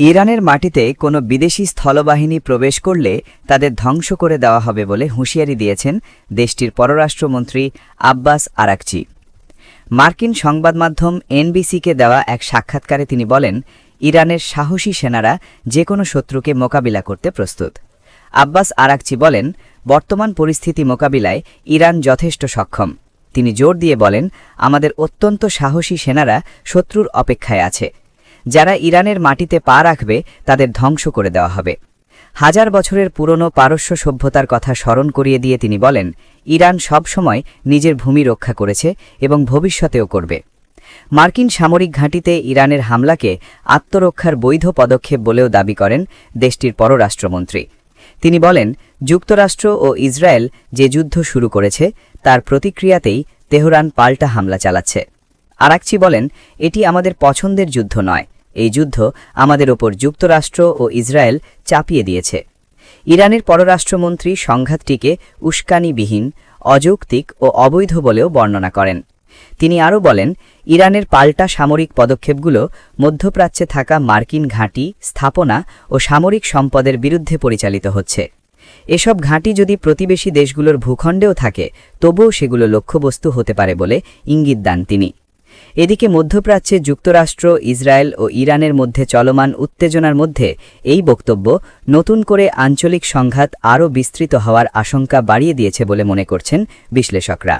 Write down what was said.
ইরানের মাটিতে কোনো বিদেশি স্থলবাহিনী প্রবেশ করলে তাদের ধ্বংস করে দেওয়া হবে বলে হুঁশিয়ারি দিয়েছেন দেশটির পররাষ্ট্রমন্ত্রী আব্বাস আরাকচি। মার্কিন সংবাদমাধ্যম এনবিসিকে দেওয়া এক সাক্ষাৎকারে তিনি বলেন, ইরানের সাহসী সেনারা যে কোনো শত্রুকে মোকাবিলা করতে প্রস্তুত। আব্বাস আরাকচি বলেন, বর্তমান পরিস্থিতি মোকাবিলায় ইরান যথেষ্ট সক্ষম। তিনি জোর দিয়ে বলেন, আমাদের অত্যন্ত সাহসী সেনারা শত্রুর অপেক্ষায় আছে। যারা ইরানের মাটিতে পা রাখবে তাদের ধ্বংস করে দেওয়া হবে। হাজার বছরের পুরনো পারস্য সভ্যতার কথা স্মরণ করিয়ে দিয়ে তিনি বলেন, ইরান সবসময় নিজের ভূমি রক্ষা করেছে এবং ভবিষ্যতেও করবে। মার্কিন সামরিক ঘাঁটিতে ইরানের হামলাকে আত্মরক্ষার বৈধ পদক্ষেপ বলেও দাবি করেন দেশটির পররাষ্ট্রমন্ত্রী। তিনি বলেন, যুক্তরাষ্ট্র ও ইসরায়েল যে যুদ্ধ শুরু করেছে তার প্রতিক্রিয়াতেই তেহরান পাল্টা হামলা চালাচ্ছে। আরাকচি বলেন, এটি আমাদের পছন্দের যুদ্ধ নয়। এই যুদ্ধ আমাদের ওপর যুক্তরাষ্ট্র ও ইসরায়েল চাপিয়ে দিয়েছে। ইরানের পররাষ্ট্রমন্ত্রী সংঘাতটিকে উস্কানিবিহীন, অযৌক্তিক ও অবৈধ বলেও বর্ণনা করেন। তিনি আরও বলেন, ইরানের পাল্টা সামরিক পদক্ষেপগুলো মধ্যপ্রাচ্যে থাকা মার্কিন ঘাঁটি, স্থাপনা ও সামরিক সম্পদের বিরুদ্ধে পরিচালিত হচ্ছে। এসব ঘাঁটি যদি প্রতিবেশী দেশগুলোর ভূখণ্ডেও থাকে তবুও সেগুলো লক্ষ্যবস্তু হতে পারে বলে ইঙ্গিত দেন তিনি। এদিকে মধ্যপ্রাচ্যে যুক্তরাষ্ট্র, ইসরায়েল ও ইরানের মধ্যে চলমান উত্তেজনার মধ্যে এই বক্তব্য নতুন করে আঞ্চলিক সংঘাত আরও বিস্তৃত হওয়ার আশঙ্কা বাড়িয়ে দিয়েছে বলে মনে করছেন বিশ্লেষকরা।